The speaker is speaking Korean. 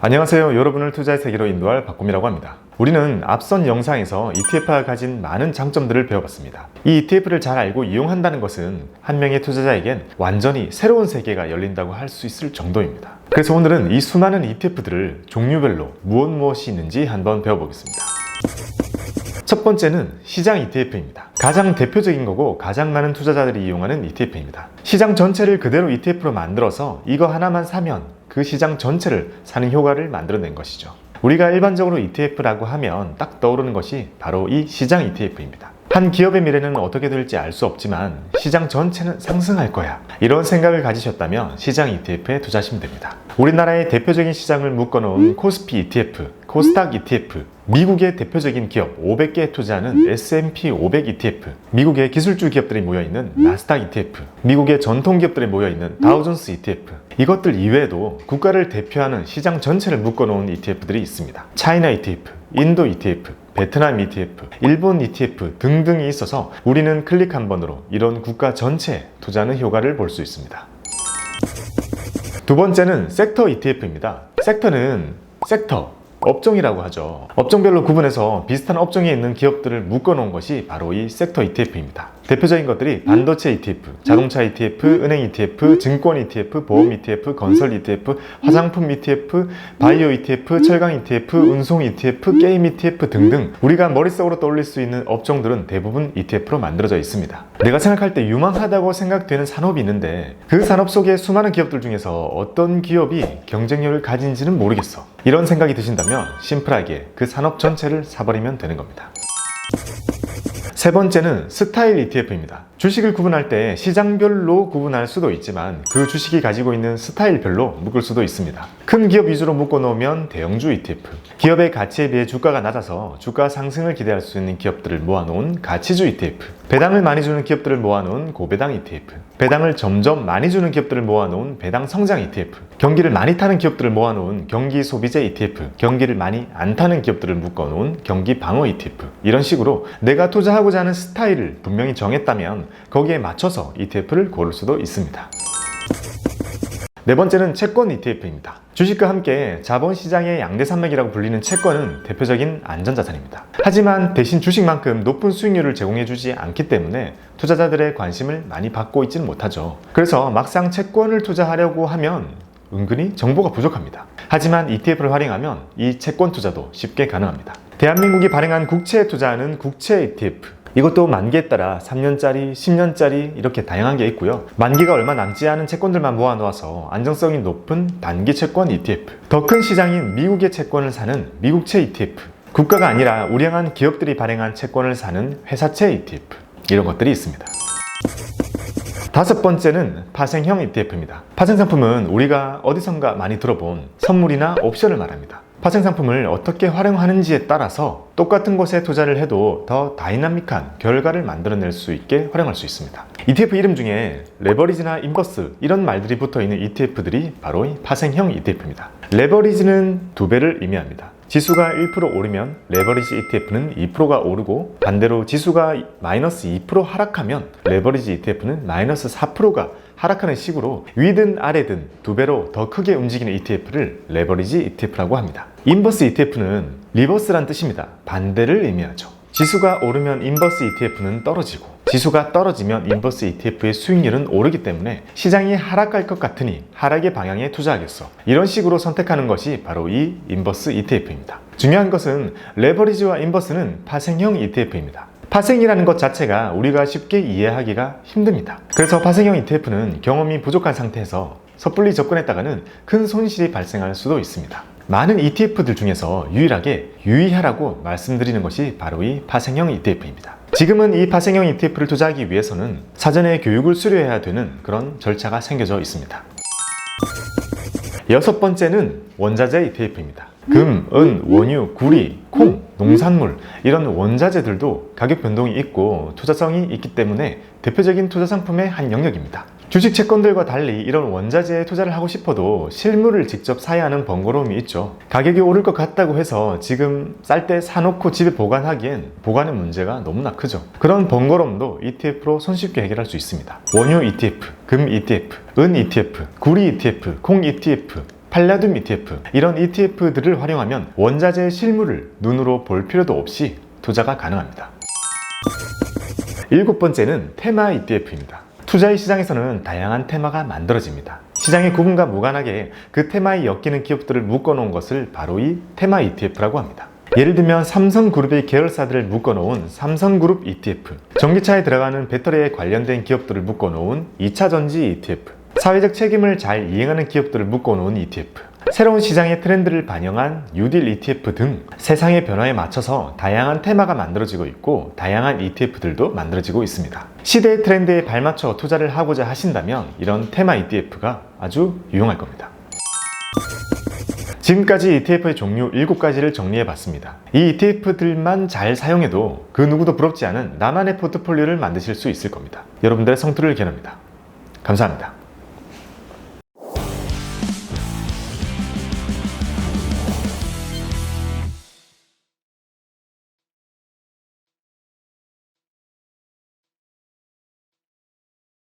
안녕하세요. 여러분을 투자의 세계로 인도할 박곰이라고 합니다. 우리는 앞선 영상에서 ETF가 가진 많은 장점들을 배워봤습니다. 이 ETF를 잘 알고 이용한다는 것은 한 명의 투자자에겐 완전히 새로운 세계가 열린다고 할 수 있을 정도입니다. 그래서 오늘은 이 수많은 ETF들을 종류별로 무엇이 있는지 한번 배워보겠습니다. 첫 번째는 시장 ETF입니다. 가장 대표적인 거고 가장 많은 투자자들이 이용하는 ETF입니다. 시장 전체를 그대로 ETF로 만들어서 이거 하나만 사면 그 시장 전체를 사는 효과를 만들어낸 것이죠. 우리가 일반적으로 ETF라고 하면 딱 떠오르는 것이 바로 이 시장 ETF입니다. 한 기업의 미래는 어떻게 될지 알 수 없지만 시장 전체는 상승할 거야, 이런 생각을 가지셨다면 시장 ETF에 투자하시면 됩니다. 우리나라의 대표적인 시장을 묶어놓은 코스피 ETF, 코스닥 ETF, 미국의 대표적인 기업 500개에 투자하는 S&P 500 ETF, 미국의 기술주 기업들이 모여있는 나스닥 ETF, 미국의 전통 기업들이 모여있는 다우존스 ETF, 이것들 이외에도 국가를 대표하는 시장 전체를 묶어놓은 ETF들이 있습니다. 차이나 ETF, 인도 ETF, 베트남 ETF, 일본 ETF 등등이 있어서 우리는 클릭 한 번으로 이런 국가 전체에 투자하는 효과를 볼 수 있습니다. 두 번째는 섹터 ETF입니다. 섹터는 업종이라고 하죠. 업종별로 구분해서 비슷한 업종에 있는 기업들을 묶어놓은 것이 바로 이 섹터 ETF입니다. 대표적인 것들이 반도체 ETF, 자동차 ETF, 은행 ETF, 증권 ETF, 보험 ETF, 건설 ETF, 화장품 ETF, 바이오 ETF, 철강 ETF, 운송 ETF, 게임 ETF 등등 우리가 머릿속으로 떠올릴 수 있는 업종들은 대부분 ETF로 만들어져 있습니다. 내가 생각할 때 유망하다고 생각되는 산업이 있는데 그 산업 속의 수많은 기업들 중에서 어떤 기업이 경쟁력을 가진지는 모르겠어, 이런 생각이 드신다면 심플하게 그 산업 전체를 사버리면 되는 겁니다. 세 번째는 스타일 ETF입니다. 주식을 구분할 때 시장별로 구분할 수도 있지만 그 주식이 가지고 있는 스타일별로 묶을 수도 있습니다. 큰 기업 위주로 묶어 놓으면 대형주 ETF, 기업의 가치에 비해 주가가 낮아서 주가 상승을 기대할 수 있는 기업들을 모아놓은 가치주 ETF, 배당을 많이 주는 기업들을 모아놓은 고배당 ETF, 배당을 점점 많이 주는 기업들을 모아놓은 배당 성장 ETF, 경기를 많이 타는 기업들을 모아놓은 경기 소비재 ETF, 경기를 많이 안 타는 기업들을 묶어놓은 경기 방어 ETF, 이런 식으로 내가 투자하고자 하는 스타일을 분명히 정했다면 거기에 맞춰서 ETF를 고를 수도 있습니다. 네 번째는 채권 ETF입니다. 주식과 함께 자본시장의 양대산맥이라고 불리는 채권은 대표적인 안전자산입니다. 하지만 대신 주식만큼 높은 수익률을 제공해주지 않기 때문에 투자자들의 관심을 많이 받고 있지는 못하죠. 그래서 막상 채권을 투자하려고 하면 은근히 정보가 부족합니다. 하지만 ETF를 활용하면 이 채권 투자도 쉽게 가능합니다. 대한민국이 발행한 국채에 투자하는 국채 ETF, 이것도 만기에 따라 3년짜리, 10년짜리 이렇게 다양한 게 있고요. 만기가 얼마 남지 않은 채권들만 모아놓아서 안정성이 높은 단기 채권 ETF, 더 큰 시장인 미국의 채권을 사는 미국채 ETF, 국가가 아니라 우량한 기업들이 발행한 채권을 사는 회사채 ETF, 이런 것들이 있습니다. 다섯 번째는 파생형 ETF입니다. 파생상품은 우리가 어디선가 많이 들어본 선물이나 옵션을 말합니다. 파생상품을 어떻게 활용하는지에 따라서 똑같은 곳에 투자를 해도 더 다이나믹한 결과를 만들어낼 수 있게 활용할 수 있습니다. ETF 이름 중에 레버리지나 인버스 이런 말들이 붙어있는 ETF들이 바로 이 파생형 ETF입니다. 레버리지는 2배를 의미합니다. 지수가 1% 오르면 레버리지 ETF는 2%가 오르고, 반대로 지수가 마이너스 2% 하락하면 레버리지 ETF는 마이너스 4%가 하락하는 식으로 위든 아래든 2배로 더 크게 움직이는 ETF를 레버리지 ETF라고 합니다. 인버스 ETF는 리버스란 뜻입니다. 반대를 의미하죠. 지수가 오르면 인버스 ETF는 떨어지고, 지수가 떨어지면 인버스 ETF의 수익률은 오르기 때문에 시장이 하락할 것 같으니 하락의 방향에 투자하겠어, 이런 식으로 선택하는 것이 바로 이 인버스 ETF입니다. 중요한 것은 레버리지와 인버스는 파생형 ETF입니다. 파생이라는 것 자체가 우리가 쉽게 이해하기가 힘듭니다. 그래서 파생형 ETF는 경험이 부족한 상태에서 섣불리 접근했다가는 큰 손실이 발생할 수도 있습니다. 많은 ETF들 중에서 유일하게 유의하라고 말씀드리는 것이 바로 이 파생형 ETF입니다. 지금은 이 파생형 ETF를 투자하기 위해서는 사전에 교육을 수료해야 되는 그런 절차가 생겨져 있습니다. 여섯 번째는 원자재 ETF입니다. 금, 은, 원유, 구리, 콩, 농산물 이런 원자재들도 가격 변동이 있고 투자성이 있기 때문에 대표적인 투자 상품의 한 영역입니다. 주식 채권들과 달리 이런 원자재에 투자를 하고 싶어도 실물을 직접 사야 하는 번거로움이 있죠. 가격이 오를 것 같다고 해서 지금 쌀 때 사놓고 집에 보관하기엔 보관의 문제가 너무나 크죠. 그런 번거로움도 ETF로 손쉽게 해결할 수 있습니다. 원유 ETF, 금 ETF, 은 ETF, 구리 ETF, 콩 ETF 팔라듐 ETF, 이런 ETF들을 활용하면 원자재의 실물을 눈으로 볼 필요도 없이 투자가 가능합니다. 7번째는 테마 ETF입니다. 투자의 시장에서는 다양한 테마가 만들어집니다. 시장의 구분과 무관하게 그 테마에 엮이는 기업들을 묶어놓은 것을 바로 이 테마 ETF라고 합니다. 예를 들면 삼성그룹의 계열사들을 묶어놓은 삼성그룹 ETF, 전기차에 들어가는 배터리에 관련된 기업들을 묶어놓은 2차전지 ETF, 사회적 책임을 잘 이행하는 기업들을 묶어놓은 ETF, 새로운 시장의 트렌드를 반영한 뉴딜 ETF 등 세상의 변화에 맞춰서 다양한 테마가 만들어지고 있고 다양한 ETF들도 만들어지고 있습니다. 시대의 트렌드에 발맞춰 투자를 하고자 하신다면 이런 테마 ETF가 아주 유용할 겁니다. 지금까지 ETF의 종류 7가지를 정리해봤습니다. 이 ETF들만 잘 사용해도 그 누구도 부럽지 않은 나만의 포트폴리오를 만드실 수 있을 겁니다. 여러분들의 성투를 기원합니다. 감사합니다.